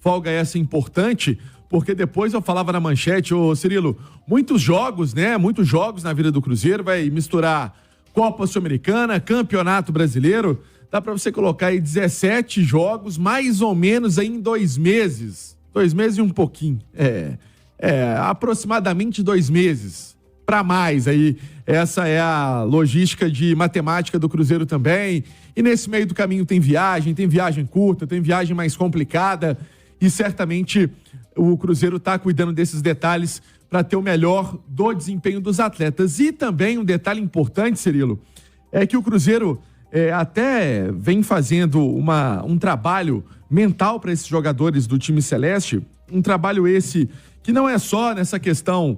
folga essa importante, porque depois eu falava na manchete, ô Cirilo, muitos jogos, né? Muitos jogos na vida do Cruzeiro, vai misturar Copa Sul-Americana, Campeonato Brasileiro, dá para você colocar aí 17 jogos, mais ou menos aí em 2 meses. 2 meses e um pouquinho. Aproximadamente 2 meses. Para mais aí, essa é a logística de matemática do Cruzeiro também. E nesse meio do caminho tem viagem curta, tem viagem mais complicada. E certamente o Cruzeiro está cuidando desses detalhes para ter o melhor do desempenho dos atletas. E também um detalhe importante, Cirilo, é que o Cruzeiro até vem fazendo um trabalho mental para esses jogadores do time celeste, um trabalho esse que não é só nessa questão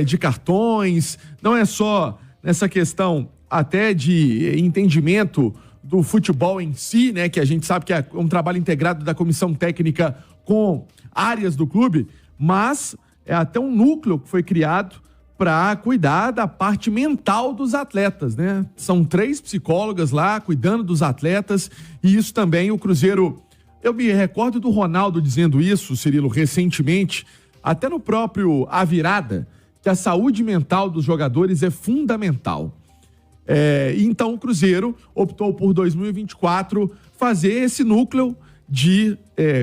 de cartões, não é só nessa questão até de entendimento do futebol em si, né, que a gente sabe que é um trabalho integrado da comissão técnica com áreas do clube, mas é até um núcleo que foi criado para cuidar da parte mental dos atletas, né? São 3 psicólogas lá cuidando dos atletas, e isso também o Cruzeiro... Eu me recordo do Ronaldo dizendo isso, Cirilo, recentemente, até no próprio A Virada, que a saúde mental dos jogadores é fundamental. Então o Cruzeiro optou por 2024 fazer esse núcleo de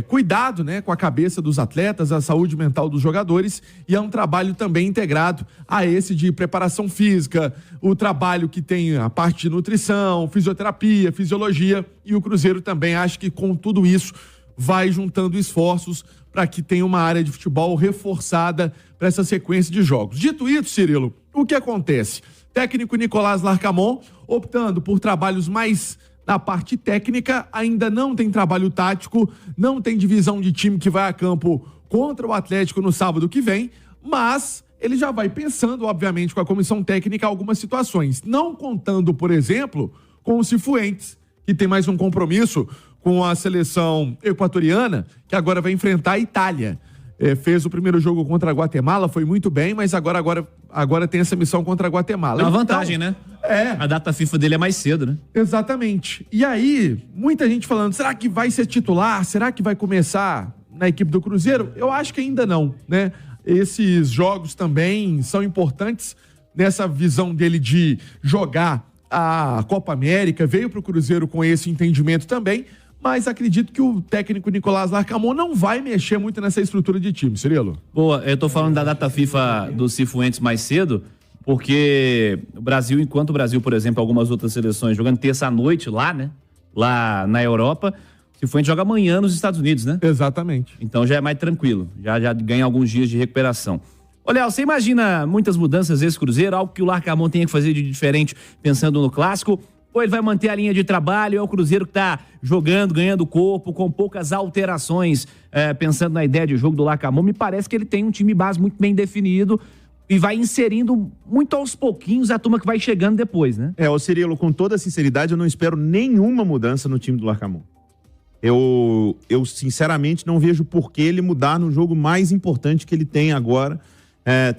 cuidado, né, com a cabeça dos atletas, a saúde mental dos jogadores, e é um trabalho também integrado a esse de preparação física, o trabalho que tem a parte de nutrição, fisioterapia, fisiologia, e o Cruzeiro também acho que com tudo isso vai juntando esforços para que tenha uma área de futebol reforçada para essa sequência de jogos. Dito isso, Cirilo, o que acontece? Técnico Nicolás Larcamon optando por trabalhos mais na parte técnica, ainda não tem trabalho tático, não tem divisão de time que vai a campo contra o Atlético no sábado que vem, mas ele já vai pensando, obviamente, com a comissão técnica algumas situações, não contando, por exemplo, com o Cifuentes, que tem mais um compromisso com a seleção equatoriana, que agora vai enfrentar a Itália. Fez o primeiro jogo contra a Guatemala, foi muito bem, mas agora tem essa missão contra a Guatemala. É uma vantagem, né? A data FIFA dele é mais cedo, né? Exatamente. E aí, muita gente falando, será que vai ser titular? Será que vai começar na equipe do Cruzeiro? Eu acho que ainda não, né? Esses jogos também são importantes nessa visão dele de jogar a Copa América, veio pro Cruzeiro com esse entendimento também, mas acredito que o técnico Nicolás Larcamon não vai mexer muito nessa estrutura de time, Cirilo. Boa, eu tô falando da data FIFA do Cifuentes mais cedo, porque o Brasil, enquanto o Brasil, por exemplo, algumas outras seleções jogando terça-noite lá, né? Lá na Europa, o Cifuentes joga amanhã nos Estados Unidos, né? Exatamente. Então já é mais tranquilo, já ganha alguns dias de recuperação. Ô, Léo, você imagina muitas mudanças desse Cruzeiro, algo que o Larcamon tenha que fazer de diferente pensando no clássico? Ou ele vai manter a linha de trabalho, é o Cruzeiro que tá jogando, ganhando corpo, com poucas alterações, pensando na ideia de jogo do Larcamon? Me parece que ele tem um time base muito bem definido e vai inserindo muito aos pouquinhos a turma que vai chegando depois, né? Ô Cirilo, com toda sinceridade, eu não espero nenhuma mudança no time do Larcamon. Eu sinceramente não vejo por que ele mudar no jogo mais importante que ele tem agora,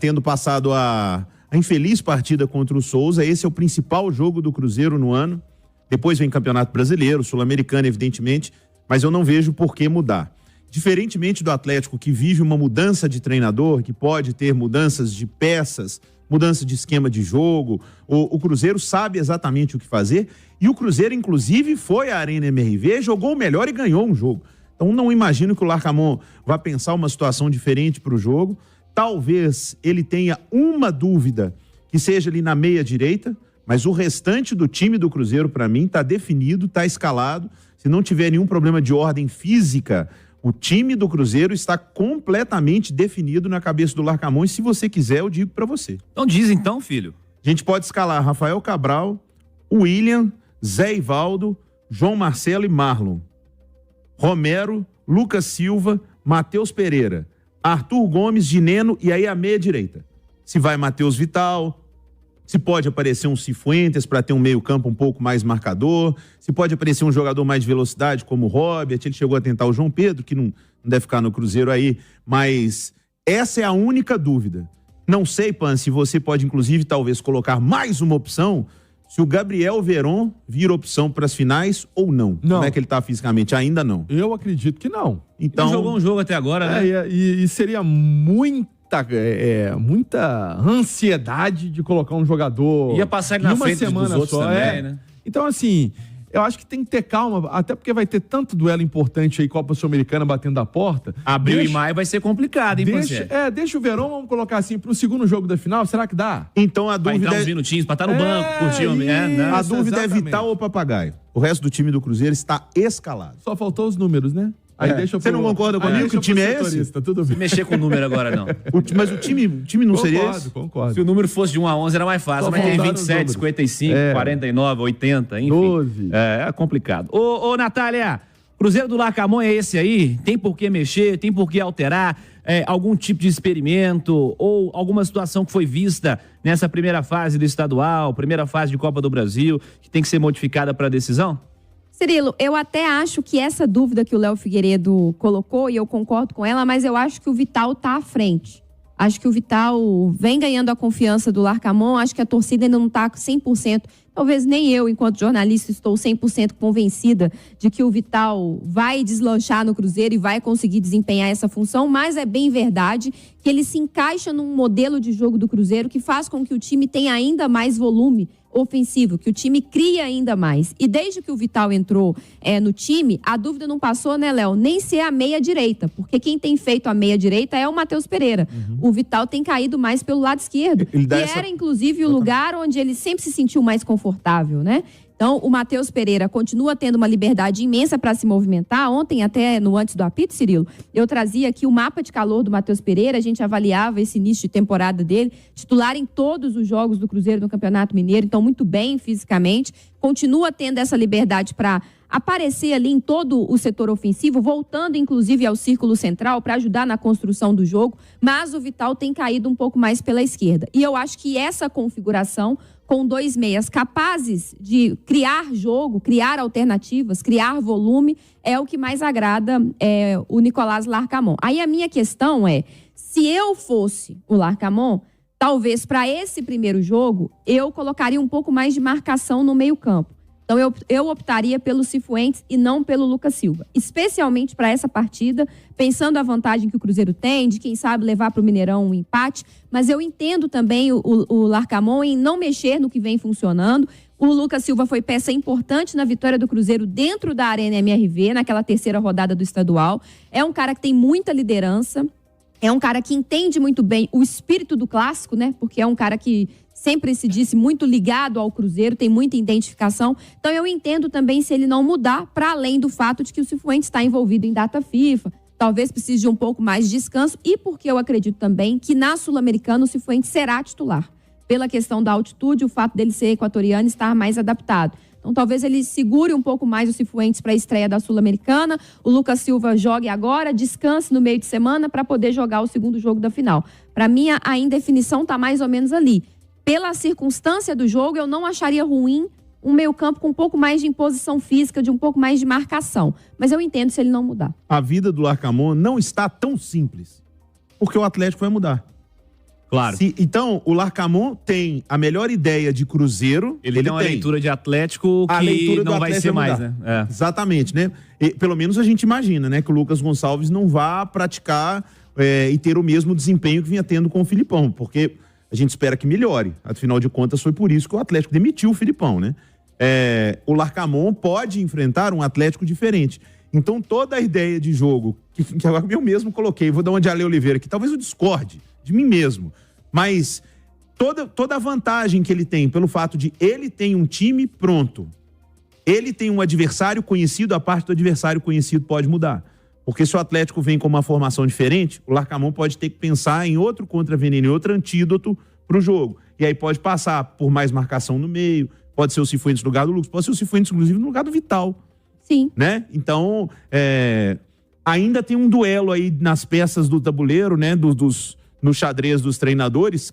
tendo passado a infeliz partida contra o Souza. Esse é o principal jogo do Cruzeiro no ano. Depois vem Campeonato Brasileiro, Sul-Americano, evidentemente, mas eu não vejo por que mudar. Diferentemente do Atlético, que vive uma mudança de treinador, que pode ter mudanças de peças, mudança de esquema de jogo, o Cruzeiro sabe exatamente o que fazer, e o Cruzeiro, inclusive, foi à Arena MRV, jogou o melhor e ganhou um jogo. Então não imagino que o Larcamon vá pensar uma situação diferente para o jogo. Talvez ele tenha uma dúvida que seja ali na meia direita, mas o restante do time do Cruzeiro, para mim, está definido, está escalado. Se não tiver nenhum problema de ordem física, o time do Cruzeiro está completamente definido na cabeça do Larcamon, e se você quiser, eu digo para você. Então diz então, filho. A gente pode escalar Rafael Cabral, William, Zé Ivaldo, João Marcelo e Marlon. Romero, Lucas Silva, Matheus Pereira, Arthur Gomes, Dineno, e aí a meia direita. Se vai Matheus Vital, se pode aparecer um Cifuentes para ter um meio campo um pouco mais marcador, se pode aparecer um jogador mais de velocidade como o Robert, ele chegou a tentar o João Pedro, que não deve ficar no Cruzeiro aí, mas essa é a única dúvida. Não sei, Pan, se você pode inclusive talvez colocar mais uma opção se o Gabriel Veron vira opção para as finais ou não. Não. Como é que ele tá fisicamente? Ainda não. Eu acredito que não. Então, Ele jogou um jogo até agora, né? E seria muita ansiedade de colocar um jogador Ia passar ele em na uma frente semana dos outros só. também, né? Então, assim, eu acho que tem que ter calma, até porque vai ter tanto duelo importante aí, Copa Sul-Americana batendo a porta. Abril e maio vai ser complicado, hein, Pancheri? Deixa o Verón, vamos colocar assim, pro segundo jogo da final, será que dá? então a Vai dúvida entrar uns minutinhos pra estar no banco, curtir o... né? a Isso, dúvida é exatamente. Vital ou Papagaio. O resto do time do Cruzeiro está escalado. Só faltou os números, né? Aí deixa Você não concorda comigo que o time é esse? Tudo bem. Mexer com o número agora, não. Mas o time não seria esse? Concordo. Se o número fosse de 1 a 11 era mais fácil, Só mas tem faltaram os 27, números. 55, 49, 80, enfim. 12. É complicado. Ô, Natália, Cruzeiro do Larcamon é esse aí? Tem por que mexer? Tem por que alterar? Algum tipo de experimento ou alguma situação que foi vista nessa primeira fase do estadual, primeira fase de Copa do Brasil, que tem que ser modificada para a decisão? Cirilo, eu até acho que essa dúvida que o Léo Figueiredo colocou, e eu concordo com ela, mas eu acho que o Vital tá à frente. Acho que o Vital vem ganhando a confiança do Larcamon, acho que a torcida ainda não tá 100%, talvez nem eu, enquanto jornalista, estou 100% convencida de que o Vital vai deslanchar no Cruzeiro e vai conseguir desempenhar essa função, mas é bem verdade que ele se encaixa num modelo de jogo do Cruzeiro que faz com que o time tenha ainda mais volume ofensivo, que o time cria ainda mais. E desde que o Vital entrou no time, a dúvida não passou, né, Léo? Nem ser a meia-direita, porque quem tem feito a meia-direita é o Matheus Pereira. O Vital tem caído mais pelo lado esquerdo. Ele dá Era, inclusive, o lugar onde ele sempre se sentiu mais confortável, né? Então, o Matheus Pereira continua tendo uma liberdade imensa para se movimentar. Ontem, até no Antes do Apito, Cirilo, eu trazia aqui o mapa de calor do Matheus Pereira. A gente avaliava esse início de temporada dele. Titular em todos os jogos do Cruzeiro no Campeonato Mineiro. Então, muito bem fisicamente. Continua tendo essa liberdade para aparecer ali em todo o setor ofensivo, voltando, inclusive, ao círculo central para ajudar na construção do jogo. Mas o Vital tem caído um pouco mais pela esquerda. E eu acho que essa configuração, com 2 meias capazes de criar jogo, criar alternativas, criar volume, é o que mais agrada o Nicolás Larcamon. Aí a minha questão é, se eu fosse o Larcamon, talvez para esse primeiro jogo, eu colocaria um pouco mais de marcação no meio-campo. Então, eu optaria pelo Cifuentes e não pelo Lucas Silva. Especialmente para essa partida, pensando a vantagem que o Cruzeiro tem, de quem sabe levar para o Mineirão um empate. Mas eu entendo também o Larcamon em não mexer no que vem funcionando. O Lucas Silva foi peça importante na vitória do Cruzeiro dentro da Arena MRV, naquela terceira rodada do estadual. É um cara que tem muita liderança. É um cara que entende muito bem o espírito do clássico, né? Porque é um cara que sempre se disse muito ligado ao Cruzeiro, tem muita identificação. Então eu entendo também se ele não mudar, para além do fato de que o Cifuentes está envolvido em data FIFA, talvez precise de um pouco mais de descanso, e porque eu acredito também que na Sul-Americana o Cifuentes será titular. Pela questão da altitude, o fato dele ser equatoriano, estar mais adaptado. Então talvez ele segure um pouco mais o Cifuentes para a estreia da Sul-Americana, o Lucas Silva jogue agora, descanse no meio de semana para poder jogar o segundo jogo da final. Para mim, a indefinição está mais ou menos ali. Pela circunstância do jogo, eu não acharia ruim um meio-campo com um pouco mais de imposição física, de um pouco mais de marcação. Mas eu entendo se ele não mudar. A vida do Larcamon não está tão simples, porque o Atlético vai mudar. Claro. Então, o Larcamon tem a melhor ideia de Cruzeiro. Ele tem uma leitura de Atlético que não vai ser mais, né? Exatamente, né? E, pelo menos a gente imagina, né? Que o Lucas Gonçalves não vá praticar e ter o mesmo desempenho que vinha tendo com o Filipão, porque a gente espera que melhore. Afinal de contas, foi por isso que o Atlético demitiu o Filipão, né? O Larcamon pode enfrentar um Atlético diferente. Então, toda a ideia de jogo, que eu mesmo coloquei, vou dar uma de Ale Oliveira, que talvez eu discorde de mim mesmo, mas toda a vantagem que ele tem pelo fato de ele tem um time pronto, ele tem um adversário conhecido, a parte do adversário conhecido pode mudar. Porque se o Atlético vem com uma formação diferente, o Larcamon pode ter que pensar em outro contraveneno, em outro antídoto para o jogo. E aí pode passar por mais marcação no meio, pode ser o Cifuentes no lugar do Lucas, pode ser o Cifuentes, inclusive, no lugar do Vital. Sim. Né? Então, ainda tem um duelo aí nas peças do tabuleiro, né? No xadrez dos treinadores,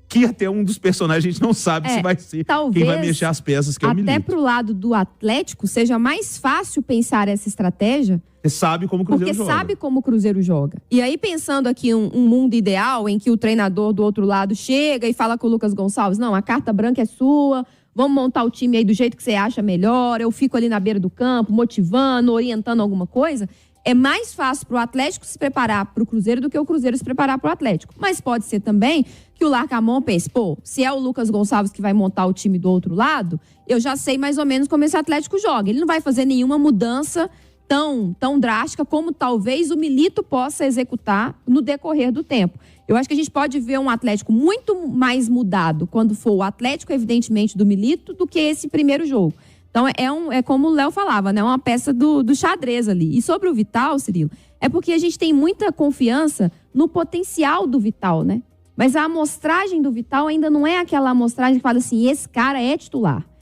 que até um dos personagens a gente não sabe se vai ser quem vai mexer as peças, que é o Milito. Até pro lado do Atlético seja mais fácil pensar essa estratégia. Você sabe como o Cruzeiro joga. Porque sabe como o Cruzeiro joga. E aí, pensando aqui um mundo ideal em que o treinador do outro lado chega e fala com o Lucas Gonçalves, não, a carta branca é sua, vamos montar o time aí do jeito que você acha melhor, eu fico ali na beira do campo, motivando, orientando alguma coisa. É mais fácil para o Atlético se preparar para o Cruzeiro do que o Cruzeiro se preparar para o Atlético. Mas pode ser também que o Larcamón pense, se é o Lucas Gonçalves que vai montar o time do outro lado, eu já sei mais ou menos como esse Atlético joga. Ele não vai fazer nenhuma mudança tão drástica como talvez o Milito possa executar no decorrer do tempo. Eu acho que a gente pode ver um Atlético muito mais mudado quando for o Atlético, evidentemente, do Milito, do que esse primeiro jogo. Então, é como o Léo falava, né? Uma peça do xadrez ali. E sobre o Vital, Cirilo, é porque a gente tem muita confiança no potencial do Vital, né? Mas a amostragem do Vital ainda não é aquela amostragem que fala assim, esse cara é titular.